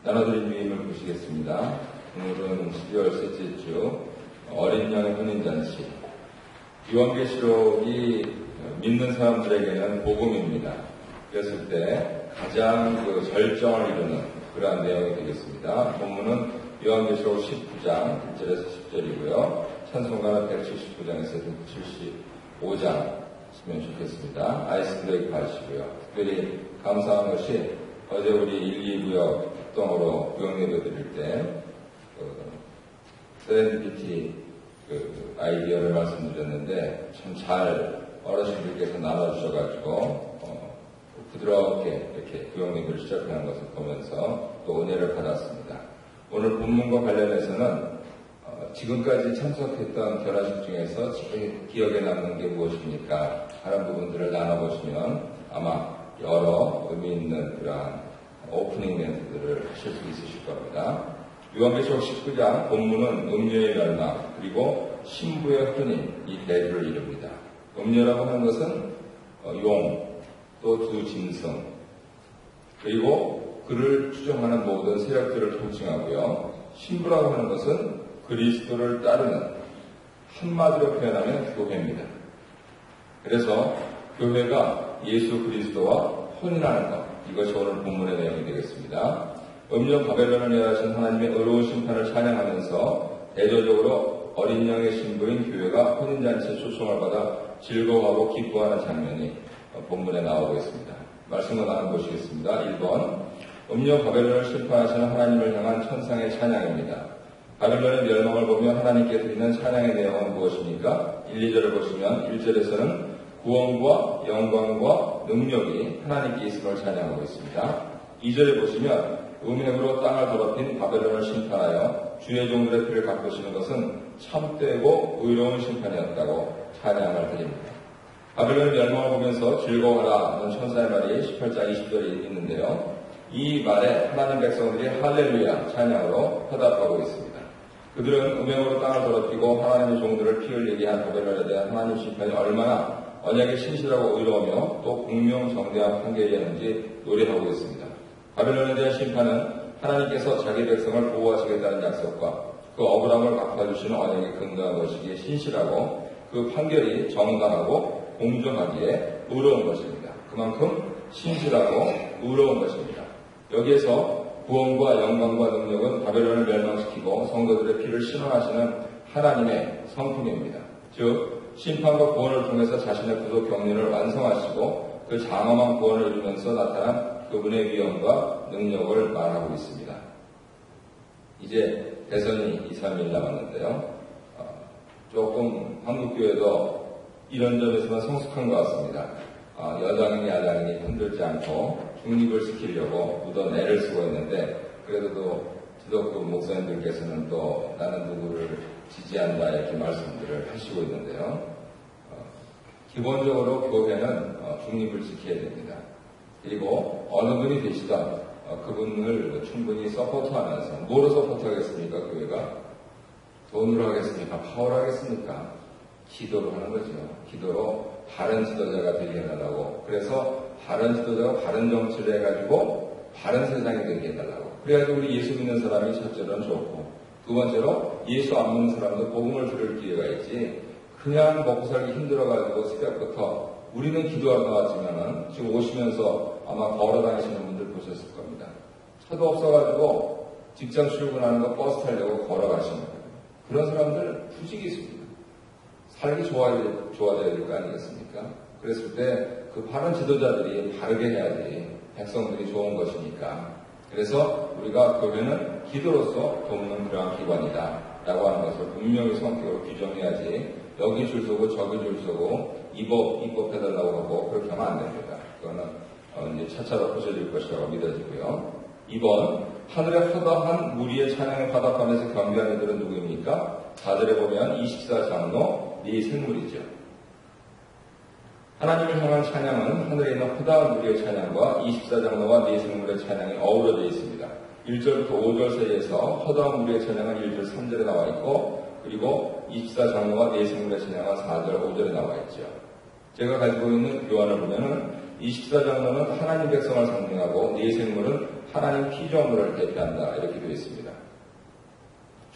나눠드린 유임을 보시겠습니다. 오늘은 12월 셋째 주 어린 양의 혼인잔치. 요한계시록이 믿는 사람들에게는 복음입니다. 그랬을 때 가장 절정을 이루는 그러한 내용이 되겠습니다. 본문은 요한계시록 19장 1절에서 10절이고요. 찬송가는 179장에서 175장 쓰면 좋겠습니다. 아이스 브레이크 하시고요. 특별히 감사한 것이 어제 우리 1, 2구역 합동으로 구역 예배 드릴 때 세렌디피티 아이디어를 말씀드렸는데 참 잘 어르신들께서 나눠주셔가지고 부드럽게 이렇게 구역 예배를 시작하는 것을 보면서 또 은혜를 받았습니다. 오늘 본문과 관련해서는 지금까지 참석했던 결혼식 중에서 제일 기억에 남는 게 무엇입니까? 하는 부분들을 나눠보시면 아마 여러 의미 있는 그러한 오프닝 멘트들을 하실 수 있으실 겁니다. 요한계시록 19장 본문은 음녀의 멸망 그리고 신부의 혼인 이 대조를 이룹니다. 음녀라고 하는 것은 용, 또 두 짐승 그리고 그를 추종하는 모든 세력들을 통칭하고요. 신부라고 하는 것은 그리스도를 따르는 한마디로 표현하면 교회입니다. 그래서 교회가 예수 그리스도와 혼인하는 것 이것이 오늘 본문의 내용이 되겠습니다. 음녀 바벨론을 멸하신 하나님의 의로운 심판을 찬양하면서 대조적으로 어린 양의 신부인 교회가 혼인잔치에 초청을 받아 즐거워하고 기뻐하는 장면이 본문에 나오고 있습니다. 말씀을 나눠보시겠습니다. 1번 음녀 바벨론을 심판하시는 하나님을 향한 천상의 찬양입니다. 바벨론의 멸망을 보며 하나님께 드리는 찬양의 내용은 무엇입니까? 1, 2절을 보시면 1절에서는 구원과 영광과 능력이 하나님께 있음을 찬양하고 있습니다. 2절에 보시면 음행으로 땅을 더럽힌 바벨론을 심판하여 주의 종들의 피를 갚으시는 것은 참되고 의로운 심판이었다고 찬양을 드립니다. 바벨론의 멸망을 보면서 즐거워하라 하는 천사의 말이 18장 20절에 있는데요. 이 말에 하나님 백성들이 할렐루야 찬양으로 화답하고 있습니다. 그들은 음행으로 땅을 더럽히고 하나님의 종들을 피 흘리게 한 바벨론에 대한 하나님 심판이 얼마나 언약의 신실하고 의로우며 또 공명정대한 판결이었는지 노래하고 있습니다. 바벨론에 대한 심판은 하나님께서 자기 백성을 보호하시겠다는 약속과 그 억울함을 갚아주시는 언약에 근거한 것이기에 신실하고 그 판결이 정당하고 공정하기에 의로운 것입니다. 그만큼 신실하고 의로운 것입니다. 여기에서 구원과 영광과 능력은 바벨론을 멸망시키고 성도들의 피를 신원하시는 하나님의 성품입니다. 즉 심판과 구원을 통해서 자신의 구속 경륜을 완성하시고 그 장엄한 구원을 이루면서 나타난 그분의 위엄과 능력을 말하고 있습니다. 이제 대선이 2, 3일 남았는데요. 조금 한국교회도 이런 점에서는 성숙한 것 같습니다. 여당이니 야당이니 흔들지 않고 중립을 지키려고 무던 애를 쓰고 있는데 그래도 기독교 목사님들께서는 또 나는 누구를 지지한다 이렇게 말씀들을 하시고 있는데요. 기본적으로 교회는 중립을 지켜야 됩니다. 그리고 어느 분이 되시던 그분을 충분히 서포트하면서 뭐로 서포트하겠습니까? 교회가 돈으로 하겠습니까? 파워로 하겠습니까? 기도로 하는 거죠. 기도로 바른 지도자가 되게 해달라고. 그래서 바른 지도자가 바른 정치를 해가지고 바른 세상이 되게 해달라고. 그래가지고 우리 예수 믿는 사람이 첫째로는 좋고 두 번째로 예수 안 믿는 사람도 복음을 들을 기회가 있지 그냥 먹고 살기 힘들어가지고 새벽부터 우리는 기도하러 나왔지만은 지금 오시면서 아마 걸어 다니시는 분들 보셨을 겁니다. 차도 없어가지고 직장 출근하는 거 버스 타려고 걸어가시는 거예요. 그런 사람들 부직이 있습니다. 살기 좋아져야 될 거 아니겠습니까? 그랬을 때 그 바른 지도자들이 바르게 해야지 백성들이 좋은 것이니까. 그래서 우리가 교회는 기도로서 돕는 그러한 기관이다 라고 하는 것을 분명히 성격으로 규정해야지 여기 줄 서고 저기 줄 서고 입법해달라고 하고 그렇게 하면 안 됩니다. 그거는 이제 차차로 부서질 것이라고 믿어지고요. 2번 하늘의 허다한 무리의 찬양에 화답하면서 경배하는 이들은 누구입니까? 4절에 보면 24장로 네 생물이죠. 하나님을 향한 찬양은 하늘에 있는 허다한 무리의 찬양과 24장로와 네 생물의 찬양이 어우러져 있습니다. 1절부터 5절 사이에서 허다한 무리의 찬양은 1절 3절에 나와 있고 그리고 24장로와 네 생물의 찬양은 4절 5절에 나와 있죠. 제가 가지고 있는 교환을 보면은 24장로는 하나님 백성을 상징하고 네 생물은 하나님 피조물을 대표한다. 이렇게 되어 있습니다.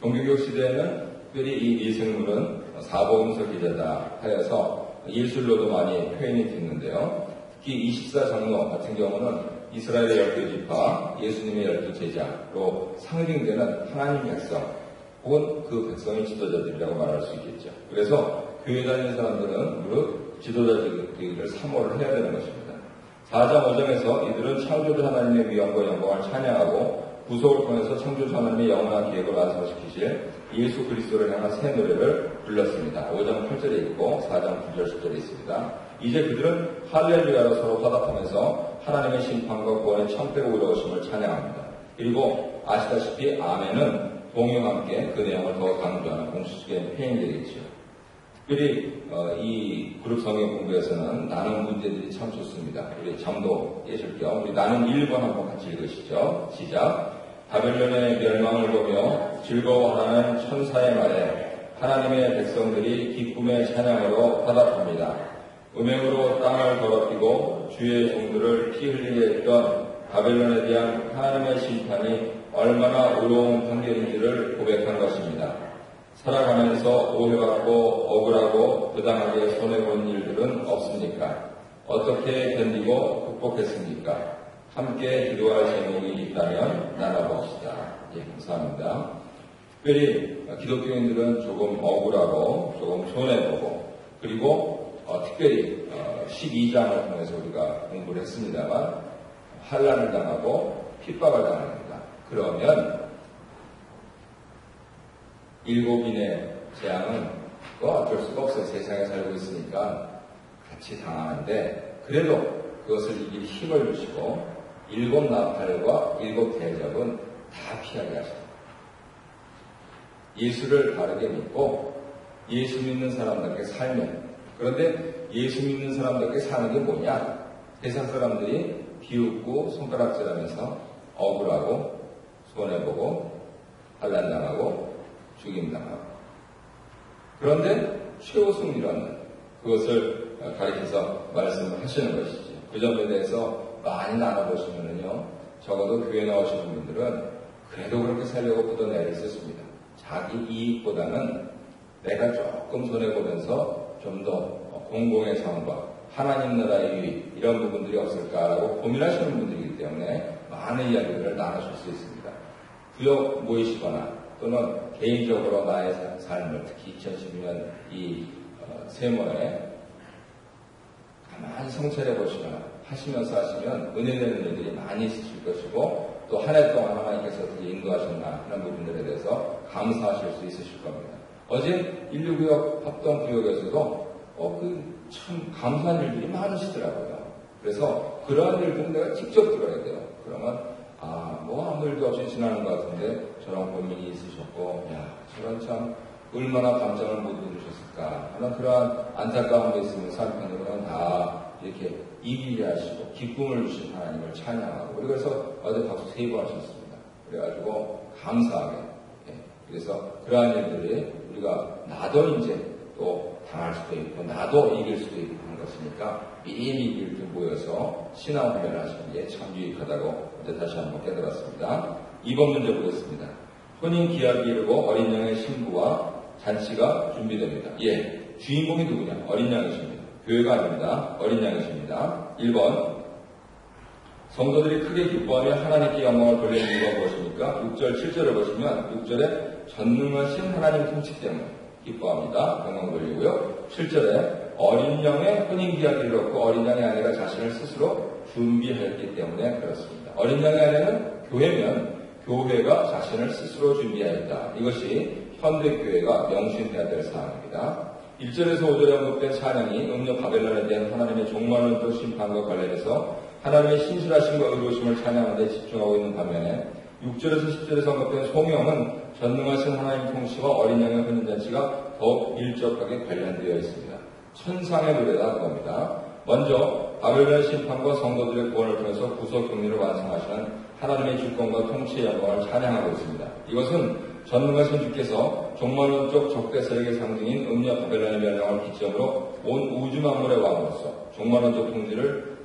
종교개혁 시대에는 특별히 이 네 생물은 사복음서 기자다 하여서 예술로도 많이 표현이 됐는데요. 특히 24장로 같은 경우는 이스라엘의 12지파, 예수님의 12제자로 상징되는 하나님 백성, 혹은 그 백성의 지도자들이라고 말할 수 있겠죠. 그래서 교회 다니는 사람들은 무릇 지도자들을 사모를 해야 되는 것입니다. 4장 5장에서 이들은 창조주 하나님의 위엄과 영광을 찬양하고 구속을 통해서 창조주 하나님의 영원한 계획을 완성시키실 예수 그리스도를 향한 새 노래를 불렀습니다. 5장 8절에 있고 4장 9절 10절에 있습니다. 이제 그들은 할렐루야로 서로 화답하면서 하나님의 심판과 구원의 참패로 이루어심을 찬양합니다. 그리고 아시다시피 아멘은 동요와 함께 그 내용을 더 강조하는 공식적인 표현이 되겠죠. 특별히 이 그룹 성경 공부에서는 나는 문제들이 참 좋습니다. 우리 잠도 깨실 겸 우리 나는 1번 한번 같이 읽으시죠. 시작. 바벨론의 멸망을 보며 즐거워하는 천사의 말에 하나님의 백성들이 기쁨의 찬양으로 화답합니다. 음행으로 땅을 더럽히고 주의 종들을 피 흘리게 했던 바벨론에 대한 하나님의 심판이 얼마나 의로운 판결인지를 고백한 것입니다. 살아가면서 오해받고 억울하고 부당하게 손해본 일들은 없습니까? 어떻게 견디고 극복했습니까? 함께 기도할 제목이 있다면 나눠봅시다. 예, 감사합니다. 특별히 기독교인들은 조금 억울하고 조금 손해보고 그리고 특별히 12장을 통해서 우리가 공부를 했습니다만 환난을 당하고 핍박을 당합니다. 그러면 7인의 재앙은 그거 어쩔 수가 없어요. 세상에 살고 있으니까 같이 당하는데 그래도 그것을 이길 힘을 주시고 7 나팔과 7 대접은 다 피하게 하십니다. 예수를 바르게 믿고 예수 믿는 사람답게 살면 그런데 예수 믿는 사람답게 사는 게 뭐냐? 세상 사람들이 비웃고 손가락질하면서 억울하고 손해보고 환난당하고 죽임당하고 그런데 최후 승리라는 그것을 가리켜서 말씀을 하시는 것이죠. 그 점에 대해서 많이 나눠보시면은요 적어도 교회 나오시는 분들은 그래도 그렇게 살려고 부던 애를 쓰십니다. 자기 이익보다는 내가 조금 손해보면서 좀 더 공공의 상과 하나님 나라의 유익 이런 부분들이 없을까라고 고민하시는 분들이기 때문에 많은 이야기들을 나누실 수 있습니다. 구역 모이시거나 또는 개인적으로 나의 삶을 특히 2012년 이 세모에 가만히 성찰해 보시거나 하시면서 하시면 은혜되는 일들이 많이 있으실 것이고 또 한 해 동안 하나님께서 어떻게 인도하셨나 하는 부분들에 대해서 감사하실 수 있으실 겁니다. 어제 인류구역 합동구역에서도 참 감사한 일들이 많으시더라고요. 그래서 그러한 일들은 내가 직접 들어야 돼요. 그러면 아무 일도 없이 지나는 것 같은데 저런 고민이 있으셨고 저런 참 얼마나 감정을 못 이루셨을까 하는 그러한 안타까움도 있으면서 한편으로는 다 이렇게 이기게 하시고 기쁨을 주신 하나님을 찬양하고 그래서 어제 박수 3번 하셨습니다. 그래가지고 감사하게 그래서 그러한 일들이 우리가 나도 이제 또 당할 수도 있고 나도 이길 수도 있고 하는 것이니까 미리 이렇게 모여서 신앙 훈련을 하시는 게 참 유익하다고 어제 다시 한번 깨달았습니다. 2번 문제 보겠습니다. 혼인 기약이 이르고 어린 양의 신부와 잔치가 준비됩니다. 주인공이 누구냐? 어린 양이십니다. 교회가 아닙니다. 어린 양이십니다. 1번 성도들이 크게 기뻐하며 하나님께 영광을 돌리는 이유가 무엇입니까? 6절 7절을 보시면 6절에 전능하신 하나님 통치 때문에 기뻐합니다. 영광 돌리고요. 7절에 어린 양의 혼인 기약이 이르렀고 어린 양의 아내가 자신을 스스로 준비하였기 때문에 그렇습니다. 어린 양의 아내는 교회면 교회가 자신을 스스로 준비하였다. 이것이 현대 교회가 명심해야 될 사항입니다. 1절에서 5절에 언급된 찬양이 음녀 바벨론에 대한 하나님의 종말론적 심판과 관련해서 하나님의 신실하심과 의로우심을 찬양하는 데 집중하고 있는 반면에 6절에서 10절에서 언급된 송영은 전능하신 하나님 통치와 어린 양의 혼인잔치가 더욱 밀접하게 관련되어 있습니다. 천상의 노래다 겁니다. 먼저 바벨론 심판과 성도들의 구원을 통해서 구속 경리를 완성하시는 하나님의 주권과 통치의 영광을 찬양하고 있습니다. 이것은 전능하신 주께서 종말론적 적대 세력의 상징인 음녀 바벨론의 멸망을 기점으로 온 우주 만물의 왕으로서 종말론적 통치를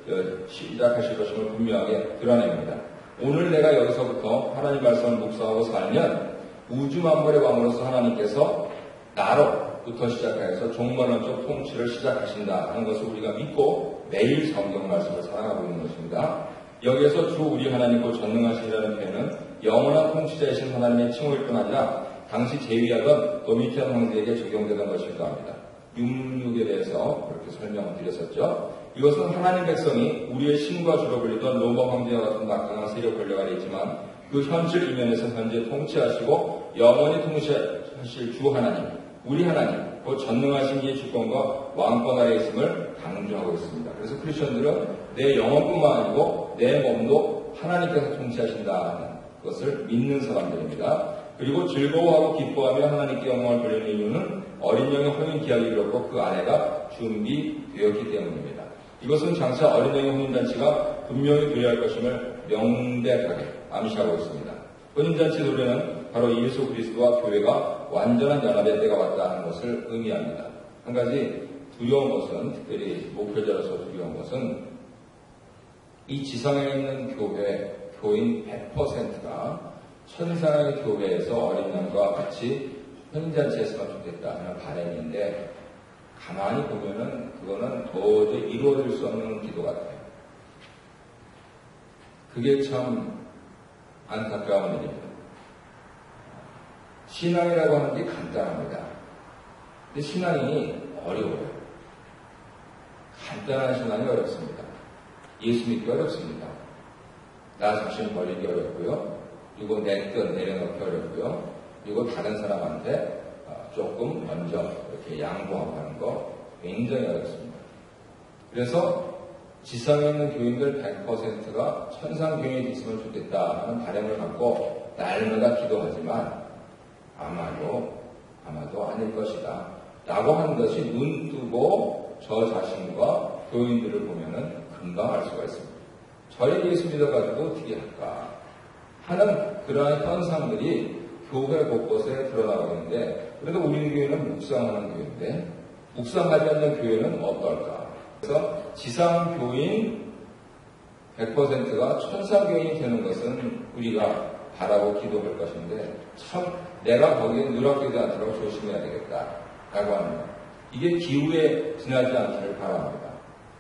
시작하실 것임을 분명하게 드러냅니다. 오늘 내가 여기서부터 하나님 말씀을 묵상하고 살면 우주 만물의 왕으로서 하나님께서 나로부터 시작해서 종말론적 통치를 시작하신다 하는 것을 우리가 믿고 매일 성경 말씀을 살아가고 있는 것입니다. 여기에서 주 우리 하나님 곧 전능하시라는 표현은 영원한 통치자이신 하나님의 칭호일 뿐 아니라 당시 제위하던 도미티안 황제에게 적용되던 것이기도 합니다. 66에 대해서 그렇게 설명을 드렸었죠. 이것은 하나님 백성이 우리의 신과 주로 불리던 로마 황제와 같은 막강한 세력 권력 아래 있지만 그 현실 이면에서 현재 통치하시고 영원히 통치하실 주 하나님, 우리 하나님, 그 전능하신 이의 주권과 왕권 아래 있음을 강조하고 있습니다. 그래서 크리스천들은 내 영혼뿐만 아니고 내 몸도 하나님께서 통치하신다 하는 것을 믿는 사람들입니다. 그리고 즐거워하고 기뻐하며 하나님께 영광을 돌리는 이유는 어린 양의 혼인 기약이 이뤘고 그 아내가 준비되었기 때문입니다. 이것은 장차 어린 양의 혼인잔치가 분명히 되어야 할 것임을 명백하게 암시하고 있습니다. 혼인잔치 노래는 바로 예수 그리스도와 교회가 완전한 연합의 때가 왔다 하는 것을 의미합니다. 한 가지 두려운 것은, 특별히 목회자로서 두려운 것은 이 지상에 있는 교인 100%가 천상의 교회에서 어린 양과 같이 혼인잔치했으면 좋겠다 하는 바람인데 가만히 보면은 그거는 도저히 이루어질 수 없는 기도 같아요. 그게 참 안타까운 일입니다. 신앙이라고 하는 게 간단합니다. 근데 신앙이 어려워요. 간단한 신앙이 어렵습니다. 예수 믿기 어렵습니다. 나 자신 버리기 어렵고요. 그리고 내 뜻 내려놓기 어렵고요. 그리고 다른 사람한테 조금 먼저 이렇게 양보하고 하는 거 굉장히 어렵습니다. 그래서 지상에 있는 교인들 100%가 천상 교인이 됐으면 좋겠다 하는 바람을 갖고 날마다 기도하지만 아마도 아닐 것이다 라고 하는 것이 눈 뜨고 저 자신과 교인들을 보면은 금방 알 수가 있습니다. 저희 예수 믿어가지고 어떻게 할까 하는 그러한 현상들이 교회 곳곳에 드러나고 있는데, 그래도 우리 교회는 묵상하는 교회인데 묵상하지 않는 교회는 어떨까? 그래서 지상 교인 100%가 천상 교인이 되는 것은 우리가 바라고 기도할 것인데 참 내가 거기에 누락되지 않도록 조심해야 되겠다라고 합니다. 이게 기후에 지나지 않기를 바랍니다.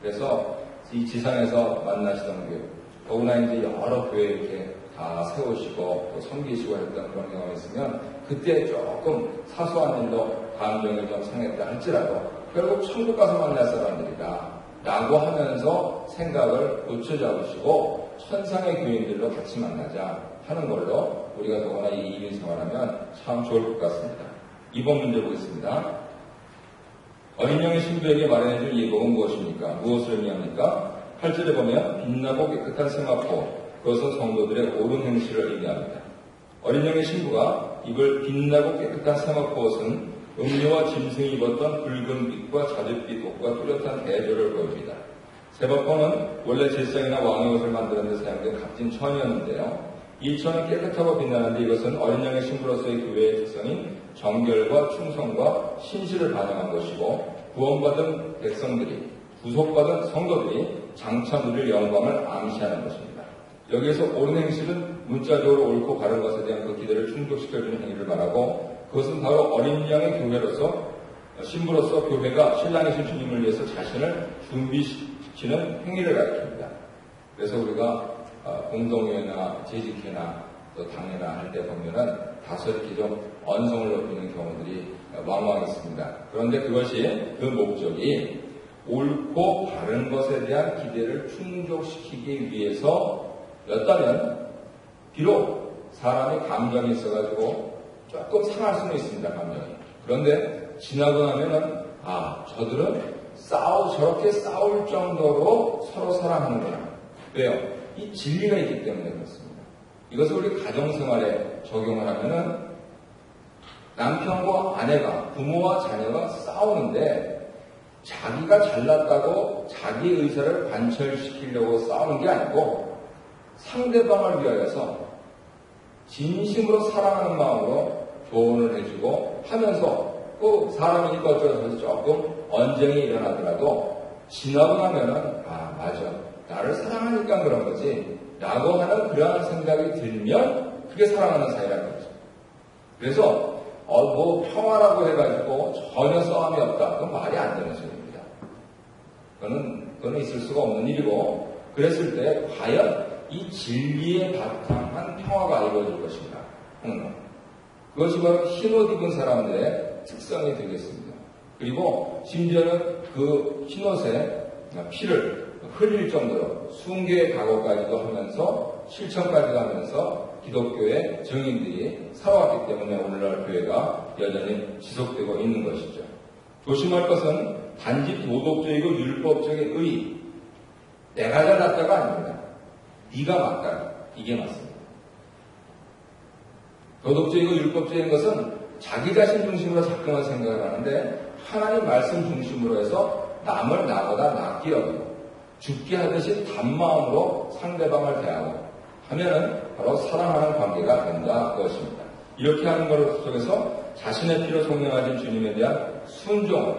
그래서 이 지상에서 만나시던 교회, 더구나 이제 여러 교회 이렇게 다 세우시고 또 섬기시고 했던 그런 경험이 있으면 그때 조금 사소한 일로 감정이 좀 상했다 할지라도 결국 천국 가서 만날 사람들이다 라고 하면서 생각을 고쳐잡으시고 천상의 교인들로 같이 만나자 하는 걸로 우리가 더구나 이 이민 생활하면 참 좋을 것 같습니다. 이번 문제 보겠습니다. 어린 양의 신부에게 마련해준 예복은 무엇입니까? 무엇을 의미합니까? 8절에 보면 빛나고 깨끗한 세마포, 그것은 성도들의 옳은 행실을 의미합니다. 어린 양의 신부가 입을 빛나고 깨끗한 세마포 옷은 음료와 짐승이 입었던 붉은 빛과 자줏빛 옷과 뚜렷한 대조를 보입니다. 세마포는 원래 제사장이나 왕의 옷을 만드는 데 사용된 값진 천이었는데요. 이 천은 깨끗하고 빛나는데 이것은 어린 양의 신부로서의 교회의 특성인 정결과 충성과 신실을 반영한 것이고 구원받은 백성들이, 구속받은 성도들이 장차 누릴 영광을 암시하는 것입니다. 여기에서 옳은 행실은 문자적으로 옳고 바른 것에 대한 그 기대를 충족시켜주는 행위를 말하고 그것은 바로 어린 양의 교회로서 신부로서 교회가 신랑이신 주님을 위해서 자신을 준비시키는 행위를 가리킵니다. 그래서 우리가 공동회나 재직회나 또 당회나 할 때 보면은 다소 이렇게 좀 언성을 높이는 경우들이 왕왕 있습니다. 그런데 그것이 그 목적이 옳고 바른 것에 대한 기대를 충족시키기 위해서였다면 비록 사람이 감정이 있어가지고 조금 상할 수는 있습니다. 감정이. 그런데 지나고 나면은 저들은 저렇게 싸울 정도로 서로 사랑하는구나. 왜요? 이 진리가 있기 때문에 그렇습니다. 이것을 우리 가정생활에 적용을 하면은 남편과 아내가, 부모와 자녀가 싸우는데 자기가 잘났다고 자기 의사를 관철시키려고 싸우는 게 아니고 상대방을 위하여서 진심으로 사랑하는 마음으로 조언을 해주고 하면서 그 사람이니까 어쩌서 조금 언쟁이 일어나더라도 지나고 나면은 맞아, 나를 사랑하니까 그런 거지 라고 하는 그러한 생각이 들면 그게 사랑하는 사이라는 거죠. 그래서 평화라고 해가지고 전혀 싸움이 없다, 그건 말이 안 되는 소리입니다. 그거는 있을 수가 없는 일이고, 그랬을 때 과연 이 진리에 바탕한 평화가 이루어질 것인가 하는 것. 그것이 바로 흰옷 입은 사람들의 특성이 되겠습니다. 그리고 심지어는 그 흰옷에 피를 흘릴 정도로 순교의 각오까지도 하면서 실천까지도 하면서 기독교의 증인들이 살아왔기 때문에 오늘날 교회가 여전히 지속되고 있는 것이죠. 조심할 것은 단지 도덕적이고 율법적인 의, 내가 잘났다가 아닙니다. 네가 맞다, 이게 맞습니다. 도덕적이고 율법적인 것은 자기 자신 중심으로 자꾸만 생각을 하는데, 하나님 말씀 중심으로 해서 남을 나보다 낫게 여기고 죽게 하듯이 단마음으로 상대방을 대하고 하면은 바로 사랑하는 관계가 된다, 그것입니다. 이렇게 하는 것 속에서 자신의 피로 성령하신 주님에 대한 순종을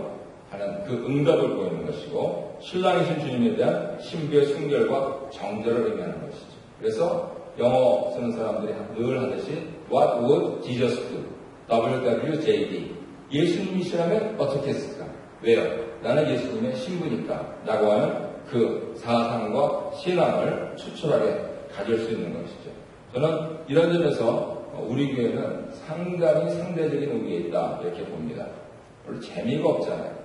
하는 그 응답을 보이는 것이고, 신랑이신 주님에 대한 신부의 순결과 정절을 의미하는 것이죠. 그래서 영어 쓰는 사람들이 늘 하듯이 What would Jesus do? WWJD. 예수님이시라면 어떻게 했을까? 왜요? 나는 예수님의 신부니까 라고 하는 그 사상과 신앙을 추출하게 가질 수 있는 것이죠. 저는 이런 점에서 우리 교회는 상당히 상대적인 의미에 있다, 이렇게 봅니다. 별로 재미가 없잖아요.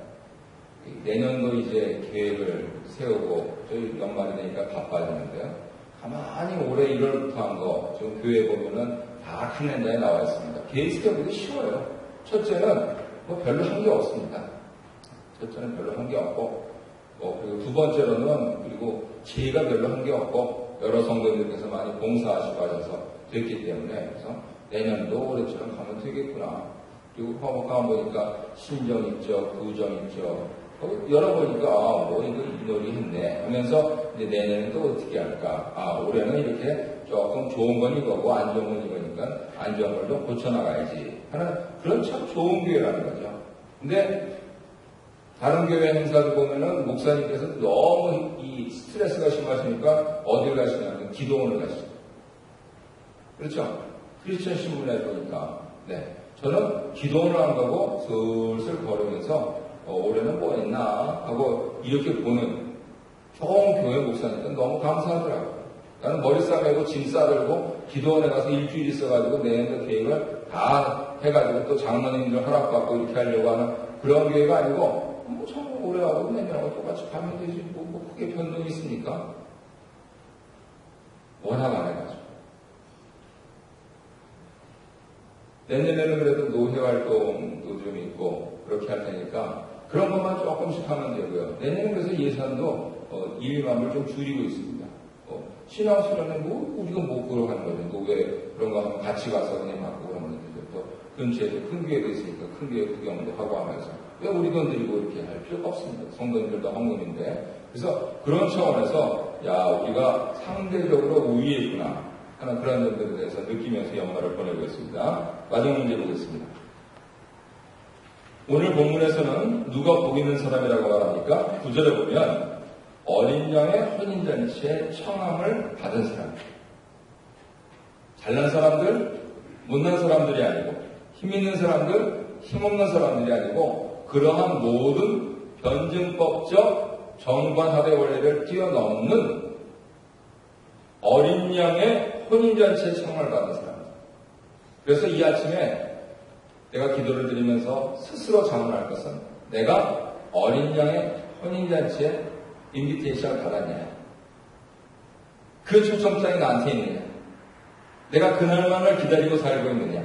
내년도 이제 계획을 세우고 저희 연말이 되니까 바빠지는데요. 가만히 올해 1월부터 한 거 지금 교회 보면은 다 칼렌더에 나와 있습니다. 계획 세우기도 쉬워요. 첫째는 별로 한 게 없습니다. 첫째는 별로 한 게 없고, 그리고 두 번째로는 그리고 제가 별로 한 게 없고, 여러 성도님들께서 많이 봉사하시고 하셔서 됐기 때문에, 그래서 내년도 올해처럼 가면 되겠구나. 그리고 가만 보니까 신정 있죠, 구정 있죠. 열어보니까 이거 이 놀이 했네 하면서 이제 내년에 또 어떻게 할까? 올해는 이렇게 조금 좋은 건 이거고 안 좋은 건 이거니까 안 좋은 걸 좀 고쳐나가야지 하는 그런 참 좋은 교회라는 거죠. 근데 다른 교회 행사를 보면은 목사님께서 너무 이 스트레스가 심하시니까 어딜 가시냐면 기도원을 가시죠. 그렇죠? 크리스천 신문에 보니까 저는 기도원을 안 가고 슬슬 걸으면서 올해는 뭐 했나 하고 이렇게 보는 좋은 교회 목사님들 너무 감사하더라고요. 나는 머리 싸매고 짐 싸들고 기도원에 가서 일주일 있어가지고 내년도 계획을 다 해가지고 또 장로님들 허락받고 이렇게 하려고 하는 그런 교회가 아니고 참 올해하고 내년하고 똑같이 가면 되지 뭐 크게 변동이 있습니까? 워낙 안 해가지고 내년에는 그래도 노회활동도 좀 있고 그렇게 할 테니까 그런 것만 조금씩 하면 되고요. 내년에 그래서 예산도 일감을 좀 줄이고 있습니다. 신앙수련은 우리가 그러고 하는 거죠. 노회 그런 거 하면 같이 가서 그냥 받고 그러면 되죠. 또 근처에도 큰 교회도 있으니까 큰 교회 구경도 하고 하면서 왜 우리 돈 들이고 이렇게 할 필요가 없습니다. 성도님들도 헌금인데. 그래서 그런 차원에서 우리가 상대적으로 우위에 있구나 하는 그런 점들에 대해서 느끼면서 연말을 보내고 있습니다. 마지막 문제 보겠습니다. 오늘 본문에서는 누가 복 있는 사람이라고 말합니까? 9절에 보면 어린 양의 혼인잔치에 청함을 받은 사람. 잘난 사람들, 못난 사람들이 아니고 힘 있는 사람들, 힘없는 사람들이 아니고 그러한 모든 변증법적 정관합의 원리를 뛰어넘는 어린 양의 혼인잔치에 청함을 받은 사람. 그래서 이 아침에 내가 기도를 드리면서 스스로 자문할 것은 내가 어린 양의 혼인잔치에 인비테이션을 받았냐? 그 초청장이 나한테 있느냐? 내가 그날만을 기다리고 살고 있느냐?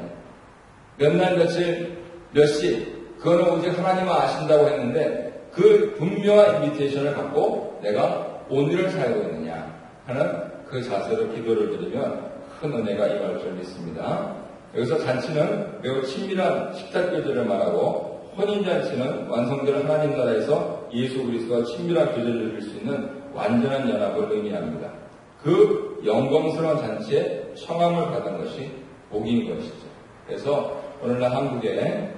몇 날 며칠 몇 시 그거는 오직 하나님만 아신다고 했는데 그 분명한 인비테이션을 갖고 내가 오늘을 살고 있느냐 하는 그 자세로 기도를 드리면 큰 은혜가 임할 줄 믿습니다. 여기서 잔치는 매우 친밀한 식탁교제를 말하고 혼인잔치는 완성될 하나님 나라에서 예수 그리스도와 친밀한 교제를 누릴 수 있는 완전한 연합을 의미합니다. 그 영광스러운 잔치에 청함을 받은 것이 복인 것이죠. 그래서 오늘날 한국에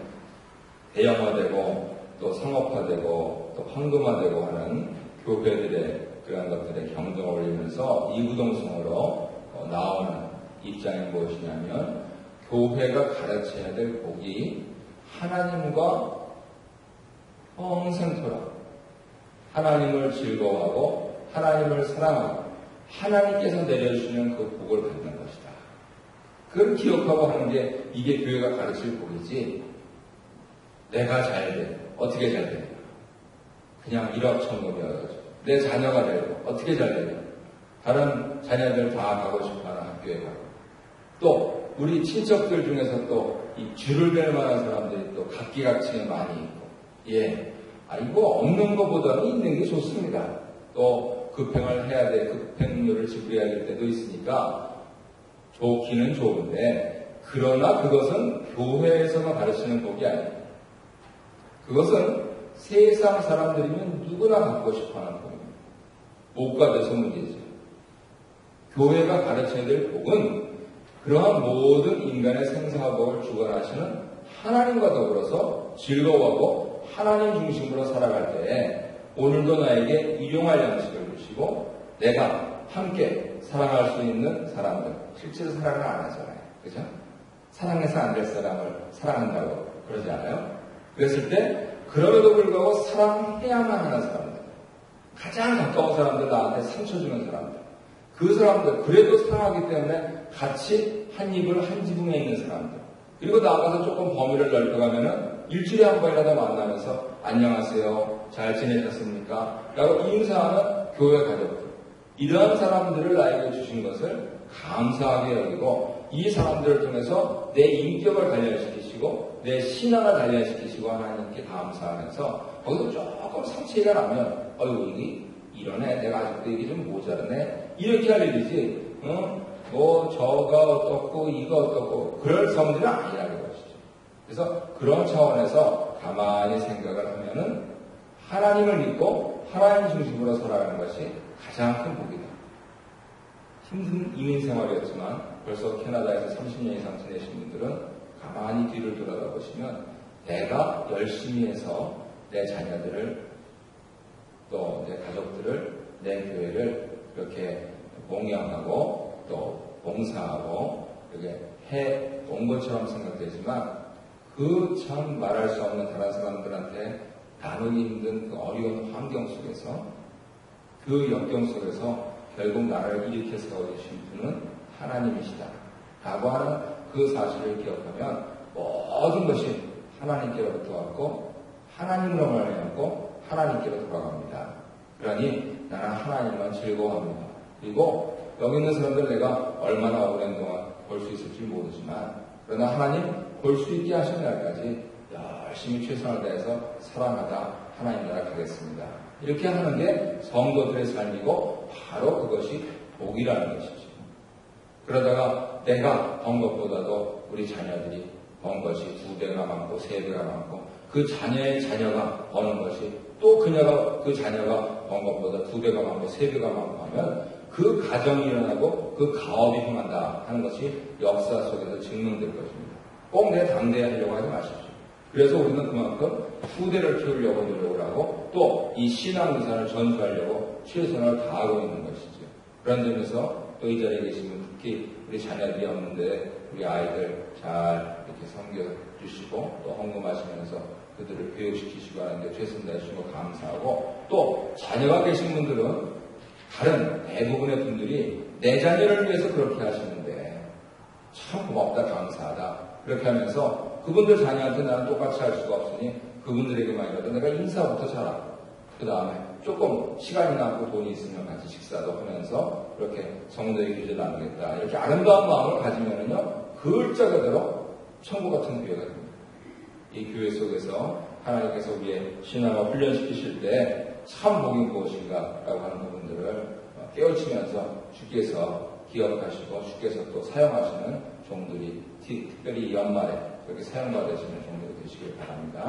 대형화되고 또 상업화되고 또 황금화되고 하는 교회들의 그런 것들의 경쟁을 올리면서 이구동성으로 나오는 입장이 무엇이냐면 교회가 가르쳐야 될 복이 하나님과 평생 토라, 하나님을 즐거워하고 하나님을 사랑하고 하나님께서 내려주시는 그 복을 받는 것이다. 그걸 기억하고 하는 게 이게 교회가 가르칠 복이지, 내가 잘 돼. 어떻게 잘 되냐. 그냥 일확천금이어가지고 내 자녀가 되고 어떻게 잘 되냐. 다른 자녀들 다 가고 싶어하는 학교에 가고, 또 우리 친척들 중에서 또 이 줄을 댈 만한 사람들이 또 각기각층에 많이 있고, 이거 없는 것보다는 있는 게 좋습니다. 또 급행을 해야 돼, 급행료를 지불해야 될 때도 있으니까 좋기는 좋은데, 그러나 그것은 교회에서만 가르치는 복이 아닙니다. 그것은 세상 사람들이면 누구나 갖고 싶어하는 복입니다. 복과 돼서 문제죠. 교회가 가르쳐야 될 복은 그러한 모든 인간의 생사복을 주관하시는 하나님과 더불어서 즐거워하고 하나님 중심으로 살아갈 때에 오늘도 나에게 일용할 양식을 주시고 내가 함께 사랑할 수 있는 사람들, 실제로 사랑을 안 하잖아요. 그죠? 사랑해서 안 될 사람을 사랑한다고 그러지 않아요? 그랬을 때 그럼에도 불구하고 사랑해야만 하는 사람들, 가장 가까운 사람들, 나한테 상처 주는 사람들, 그 사람들 그래도 사랑하기 때문에 같이 한 입을 한 지붕에 있는 사람들, 그리고 나가서 조금 범위를 넓혀가면은 일주일에 한 번이라도 만나면서 안녕하세요, 잘 지내셨습니까? 라고 인사하는 교회 가족들, 이러한 사람들을 나에게 주신 것을 감사하게 여기고 이 사람들을 통해서 내 인격을 단련시키시고 내 신앙을 단련시키시고 하나님께 감사하면서 거기서 조금 상처가 나면 이게 이러네, 내가 아직도 이게 좀 모자르네, 이렇게 할 일이지 저가 어떻고 이거 어떻고 그럴 성들은 아니라는 것이죠. 그래서 그런 차원에서 가만히 생각을 하면은 하나님을 믿고 하나님 중심으로 살아가는 것이 가장 큰 복이다. 힘든 이민 생활이었지만 벌써 캐나다에서 30년 이상 지내신 분들은 가만히 뒤를 돌아보시면 내가 열심히 해서 내 자녀들을 또 내 가족들을 내 교회를 이렇게 봉양하고 또 봉사하고 이렇게 해 온 것처럼 생각되지만 그 참 말할 수 없는 다른 사람들한테 나누기 힘든 그 어려운 환경 속에서 그 역경 속에서 결국 나를 일으켜 세워주신 분은 하나님이시다 라고 하는 그 사실을 기억하면 모든 것이 하나님께로부터 왔고 하나님으로 말미암고 하나님께로 돌아갑니다. 그러니 나는 하나님만 즐거워합니다. 그리고 여기 있는 사람들 내가 얼마나 오랜 동안 볼 수 있을지 모르지만 그러나 하나님 볼 수 있게 하신 날까지 열심히 최선을 다해서 사랑하다 하나님 나라 가겠습니다. 이렇게 하는 게 성도들의 삶이고 바로 그것이 복이라는 것이죠. 그러다가 내가 번 것보다도 우리 자녀들이 번 것이 2배가 많고 3배가 많고 그 자녀의 자녀가 버는 것이 또 그 자녀가 번 것보다 2배가 많고 3배가 많고 하면 그 가정이 일어나고 그 가업이 흥한다 하는 것이 역사 속에서 증명될 것입니다. 꼭 내 당대하려고 하지 마십시오. 그래서 우리는 그만큼 후대를 키우려고 노력을 하고 또 이 신앙유산을 전수하려고 최선을 다하고 있는 것이죠. 그런 점에서 또 이 자리에 계신 분, 특히 우리 자녀들이 없는데 우리 아이들 잘 이렇게 섬겨주시고 또 헌금하시면서 그들을 교육시키시고 하는데 최선 다해주시고 감사하고, 또 자녀가 계신 분들은 다른 대부분의 분들이 내 자녀를 위해서 그렇게 하시는데 참 고맙다, 감사하다 그렇게 하면서 그분들 자녀한테 나는 똑같이 할 수가 없으니 그분들에게만이라도 내가 인사부터 잘하고 그 다음에 조금 시간이 남고 돈이 있으면 같이 식사도 하면서 그렇게 성도의 교제를 나누겠다, 이렇게 아름다운 마음을 가지면은요 글자 그대로 천국 같은 교회가 됩니다. 이 교회 속에서 하나님께서 우리의 신앙을 훈련시키실 때 참 복이 무엇인가 라고 하는 부분들을 깨우치면서 주께서 기억하시고 주께서 또 사용하시는 종들이 특별히 연말에 그렇게 사용받으시는 종들이 되시길 바랍니다.